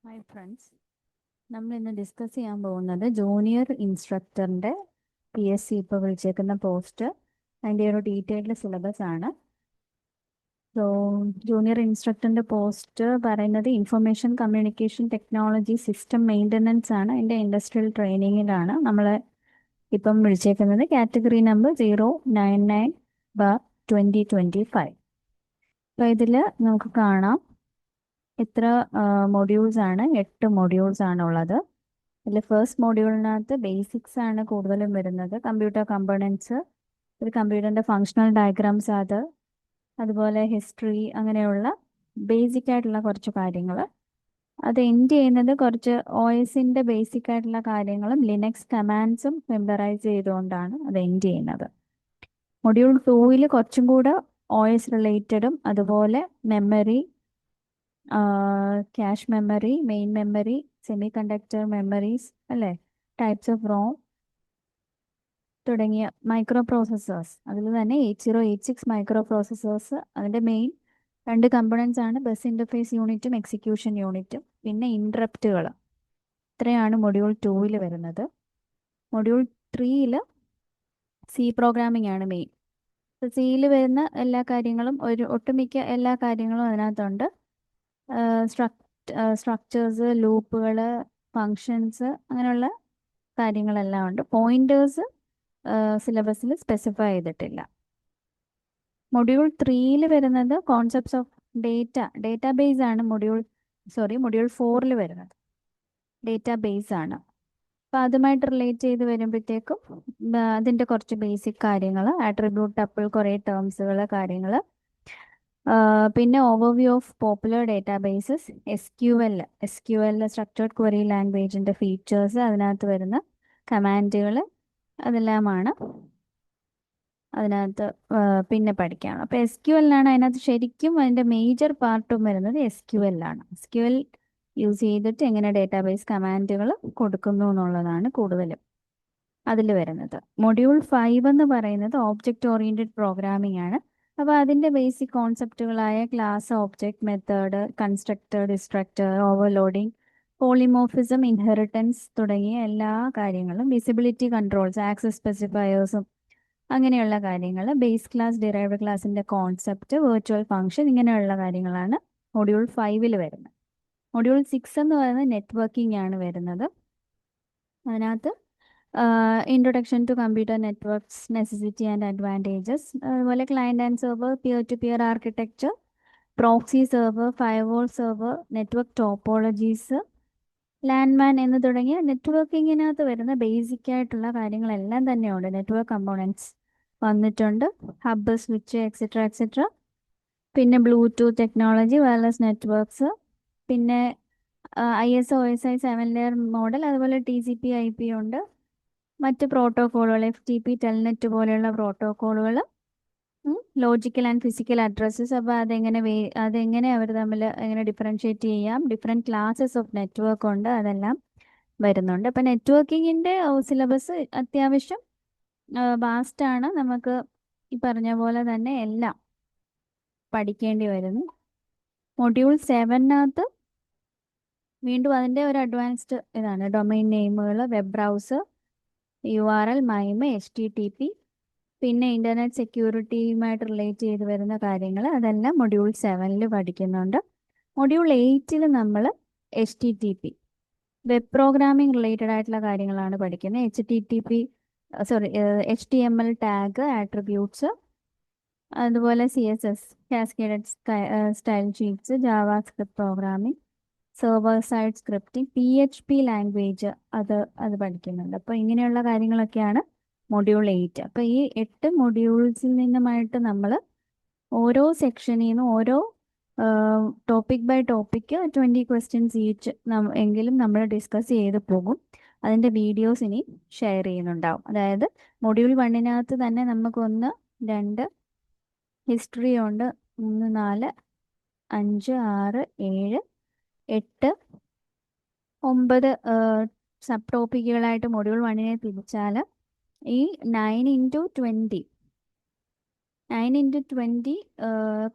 Hi friends, നമ്മൾ ഇന്ന് discuss ചെയ്യാൻ പോകുന്നത് ജൂനിയർ ഇൻസ്ട്രക്ടറിൻ്റെ PSC ഇപ്പോൾ വിളിച്ചേക്കുന്ന പോസ്റ്റ്, അതിൻ്റെ ഒരു ഡീറ്റെയിൽഡ് സിലബസ് ആണ്. സോ ജൂനിയർ ഇൻസ്ട്രക്ടറിൻ്റെ പോസ്റ്റ് പറയുന്നത് information communication technology system maintenance ആണ്. അതിൻ്റെ ഇൻഡസ്ട്രിയൽ ട്രെയിനിങ്ങിലാണ് നമ്മൾ ഇപ്പം വിളിച്ചേക്കുന്നത്. Category number 099/2025. അപ്പോൾ ഇതിൽ നമുക്ക് കാണാം എത്ര മൊഡ്യൂൾസ് ആണ്. 8 മൊഡ്യൂൾസ് ആണുള്ളത്. അതിൽ ഫസ്റ്റ് മൊഡ്യൂളിനകത്ത് ബേസിക്സ് ആണ് കൂടുതലും വരുന്നത്. കമ്പ്യൂട്ടർ കമ്പോണൻസ്, ഒരു കമ്പ്യൂട്ടറിൻ്റെ ഫങ്ഷണൽ ഡയഗ്രാംസ്, അതുപോലെ ഹിസ്റ്ററി, അങ്ങനെയുള്ള ബേസിക് ആയിട്ടുള്ള കുറച്ച് കാര്യങ്ങൾ. അത് എൻഡ് ചെയ്യുന്നത് കുറച്ച് OSൻ്റെ ബേസിക് ആയിട്ടുള്ള കാര്യങ്ങളും ലിനക്സ് കമാൻഡ്സും ഫെമിലറൈസ് ചെയ്തുകൊണ്ടാണ് അത് എൻഡ് ചെയ്യുന്നത്. മൊഡ്യൂൾ 2 കുറച്ചും കൂടെ OS റിലേറ്റഡും അതുപോലെ memory, cache memory, main memory, semi conductor memories അല്ലേ, ടൈപ്സ് ഓഫ് റോം തുടങ്ങിയ മൈക്രോ പ്രോസസ്സേഴ്സ്. അതിൽ തന്നെ 8086 മൈക്രോ പ്രോസസ്സേഴ്സ്, അതിൻ്റെ മെയിൻ 2 കമ്പണൻസ് ആണ് ബസ് ഇൻ്റർഫേസ് യൂണിറ്റും എക്സിക്യൂഷൻ യൂണിറ്റും, പിന്നെ ഇൻട്രപ്റ്റുകൾ. ഇത്രയാണ് മൊഡ്യൂൾ 2 വരുന്നത്. മൊഡ്യൂൾ 3 C പ്രോഗ്രാമിംഗ് ആണ് മെയിൻ. സിയിൽ വരുന്ന എല്ലാ കാര്യങ്ങളും, ഒട്ടുമിക്ക എല്ലാ കാര്യങ്ങളും അതിനകത്തുണ്ട്. സ്ട്രക്ചേഴ്സ്, ലൂപ്പുകൾ, ഫങ്ഷൻസ്, അങ്ങനെയുള്ള കാര്യങ്ങളെല്ലാം ഉണ്ട്. പോയിന്റേഴ്സ് സിലബസിൽ സ്പെസിഫൈ ചെയ്തിട്ടില്ല. മൊഡ്യൂൾ 3 വരുന്നത് കോൺസെപ്റ്റ്സ് ഓഫ് ഡേറ്റാബേസ് ആണ്. മൊഡ്യൂൾ 4 വരുന്നത് ഡേറ്റാബേസ് ആണ്. അപ്പോൾ അതുമായിട്ട് റിലേറ്റ് ചെയ്ത് വരുമ്പോഴത്തേക്കും അതിൻ്റെ കുറച്ച് ബേസിക് കാര്യങ്ങൾ, ആട്രിബ്യൂട്ട്, ടപ്പിൾ, കുറേ ടേംസുകൾ, കാര്യങ്ങൾ. പിന്നെ overview of popular databases, SQL structured query ലാംഗ്വേജിൻ്റെ ഫീച്ചേഴ്സ്, അതിനകത്ത് വരുന്ന കമാൻഡുകൾ, അതെല്ലാമാണ് അതിനകത്ത് പിന്നെ പഠിക്കുകയാണ്. അപ്പോൾ SQL ആണ് അതിനകത്ത് ശരിക്കും അതിൻ്റെ മേജർ പാർട്ടും വരുന്നത്. SQL ആണ്. SQL യൂസ് ചെയ്തിട്ട് എങ്ങനെ ഡേറ്റാബേസ് കമാൻഡുകൾ കൊടുക്കുന്നു എന്നുള്ളതാണ് കൂടുതലും അതിൽ വരുന്നത്. മൊഡ്യൂൾ 5 എന്ന് പറയുന്നത് ഓബ്ജക്റ്റ് ഓറിയൻറ്റഡ് പ്രോഗ്രാമിംഗ് ആണ്. അപ്പോൾ അതിൻ്റെ ബേസിക് കോൺസെപ്റ്റുകളായ class, object, method, constructor, destructor, overloading, polymorphism, inheritance തുടങ്ങിയ എല്ലാ കാര്യങ്ങളും, വിസിബിലിറ്റി കൺട്രോൾസ്, ആക്സസ് സ്പെസിഫയേഴ്സും അങ്ങനെയുള്ള കാര്യങ്ങൾ, ബേസ് ക്ലാസ്, ഡിറൈവ്ഡ് ക്ലാസിൻ്റെ കോൺസെപ്റ്റ്, വെർച്വൽ ഫംഗ്ഷൻ, ഇങ്ങനെയുള്ള കാര്യങ്ങളാണ് മൊഡ്യൂൾ 5 വരുന്നത്. മൊഡ്യൂൾ 6 എന്ന് പറയുന്നത് നെറ്റ്വർക്കിംഗ് ആണ് വരുന്നത്. അതിനകത്ത് introduction to computer networks, necessity and advantages, അതുപോലെ client and server, peer to peer architecture, proxy server, firewall server, network topologies, LAN MAN എന്ന് തുടങ്ങിയ നെറ്റ്വർക്കിങ്ങിനകത്ത് വരുന്ന ബേസിക് ആയിട്ടുള്ള കാര്യങ്ങളെല്ലാം തന്നെയുണ്ട്. നെറ്റ്വർക്ക് കമ്പോണൻസ് വന്നിട്ടുണ്ട്, ഹബ്ബ്, സ്വിച്ച്, എക്സെട്ര. പിന്നെ ബ്ലൂടൂത്ത് ടെക്നോളജി, വയർലെസ് നെറ്റ്വർക്ക്സ്, പിന്നെ ISO OSI 7 ലെയർ മോഡൽ, അതുപോലെ TCP IP ഉണ്ട്. മറ്റ് പ്രോട്ടോക്കോളുകൾ, FTP, ടെൽനെറ്റ് പോലെയുള്ള പ്രോട്ടോക്കോളുകൾ, ലോജിക്കൽ ആൻഡ് ഫിസിക്കൽ അഡ്രസ്സസ്. അപ്പോൾ അതെങ്ങനെ അവർ തമ്മിൽ എങ്ങനെ ഡിഫറൻഷ്യേറ്റ് ചെയ്യാം, ഡിഫറെൻറ്റ് ക്ലാസ്സസ് ഓഫ് നെറ്റ്വർക്ക് ഉണ്ട്, അതെല്ലാം വരുന്നുണ്ട്. അപ്പം നെറ്റ്വർക്കിങ്ങിൻ്റെ സിലബസ് അത്യാവശ്യം വാസ്റ്റാണ്. നമുക്ക് ഈ പറഞ്ഞ പോലെ തന്നെ എല്ലാം പഠിക്കേണ്ടി വരുന്നു. മൊഡ്യൂൾ 7 വീണ്ടും അതിൻ്റെ ഒരു അഡ്വാൻസ്ഡ് ഇതാണ്. ഡൊമൈൻ നെയിമുകൾ, web browser, URL, MIME, HTTP, പിന്നെ ഇൻ്റർനെറ്റ് സെക്യൂരിറ്റിയുമായിട്ട് റിലേറ്റ് ചെയ്ത് വരുന്ന കാര്യങ്ങൾ, അതെല്ലാം മൊഡ്യൂൾ 7 പഠിക്കുന്നുണ്ട്. മൊഡ്യൂൾ 8 നമ്മൾ HTTP, വെബ് പ്രോഗ്രാമിംഗ് റിലേറ്റഡ് ആയിട്ടുള്ള കാര്യങ്ങളാണ് പഠിക്കുന്നത്. HTML ടാഗ്, ആട്രിബ്യൂട്ട്സ്, അതുപോലെ CSS, cascaded style sheets, JavaScript programming, server side scripting, PHP language, അത് പഠിക്കുന്നുണ്ട്. അപ്പോൾ ഇങ്ങനെയുള്ള കാര്യങ്ങളൊക്കെയാണ് മൊഡ്യൂൾ 8. അപ്പോൾ ഈ 8 മൊഡ്യൂൾസിൽ നിന്നുമായിട്ട് നമ്മൾ ഓരോ സെക്ഷനിൽ നിന്നും ഓരോ topic by topic 20 questions each എങ്കിലും നമ്മൾ ഡിസ്കസ് ചെയ്ത് പോകും. അതിൻ്റെ വീഡിയോസ് ഇനി ഷെയർ ചെയ്യുന്നുണ്ടാവും. അതായത് മൊഡ്യൂൾ 1 തന്നെ നമുക്ക് 1, 2 ഹിസ്റ്ററി ഉണ്ട്, 3, 4, 5, 6, 7, 8, 9 സബ് ടോപ്പിക്കുകളായിട്ട് മൊഡ്യൂൾ 1 തിരിച്ചാൽ ഈ 9 × 20 9x20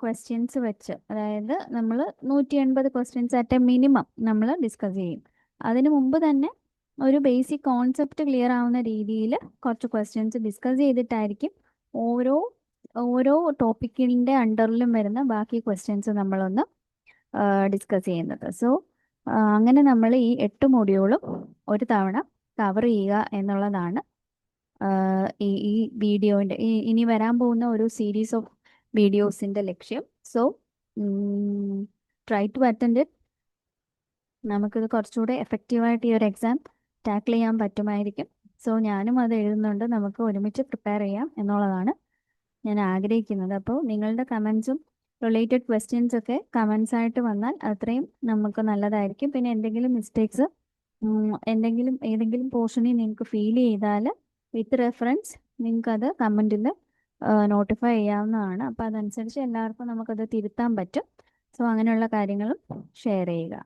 ക്വസ്റ്റ്യൻസ് വെച്ച്, അതായത് നമ്മൾ 180 ക്വസ്റ്റ്യൻസ് അറ്റ് എ മിനിമം നമ്മൾ ഡിസ്കസ് ചെയ്യും. അതിനു മുമ്പ് തന്നെ ഒരു ബേസിക് കോൺസെപ്റ്റ് ക്ലിയർ ആവുന്ന രീതിയിൽ കുറച്ച് ക്വസ്റ്റ്യൻസ് ഡിസ്കസ് ചെയ്തിട്ടായിരിക്കും ഓരോ ഓരോ ടോപ്പിക്കിൻ്റെ അണ്ടറിലും വരുന്ന ബാക്കി ക്വസ്റ്റ്യൻസ് നമ്മളൊന്ന് ഡിസ്കസ് ചെയ്യുന്നത്. സോ അങ്ങനെ നമ്മൾ ഈ 8 മൊഡ്യൂളും ഒരു തവണ കവർ ചെയ്യുക എന്നുള്ളതാണ് ഈ വീഡിയോൻ്റെ ഇനി വരാൻ പോകുന്ന ഒരു സീരീസ് ഓഫ് വീഡിയോസിൻ്റെ ലക്ഷ്യം. So try to attend it. നമുക്കിത് കുറച്ചുകൂടെ എഫക്റ്റീവായിട്ട് ഈ ഒരു എക്സാം ടാക്കിൾ ചെയ്യാൻ പറ്റുമായിരിക്കും. സോ ഞാനും അത് എഴുതുന്നുണ്ട്, നമുക്ക് ഒരുമിച്ച് പ്രിപ്പയർ ചെയ്യാം എന്നുള്ളതാണ് ഞാൻ ആഗ്രഹിക്കുന്നത്. അപ്പോൾ നിങ്ങളുടെ കമൻസും റിലേറ്റഡ് ക്വസ്റ്റ്യൻസ് ഒക്കെ കമൻസ് ആയിട്ട് വന്നാൽ അത്രയും നമുക്ക് നല്ലതായിരിക്കും. പിന്നെ എന്തെങ്കിലും മിസ്റ്റേക്സ് ഏതെങ്കിലും പോർഷനിൽ നിങ്ങൾക്ക് ഫീൽ ചെയ്താൽ വിത്ത് റെഫറൻസ് നിങ്ങൾക്കത് കമൻറ്റിൽ നോട്ടിഫൈ ചെയ്യാവുന്നതാണ്. അപ്പോൾ അതനുസരിച്ച് എല്ലാവർക്കും നമുക്കത് തിരുത്താൻ പറ്റും. സോ അങ്ങനെയുള്ള കാര്യങ്ങളും ഷെയർ ചെയ്യുക.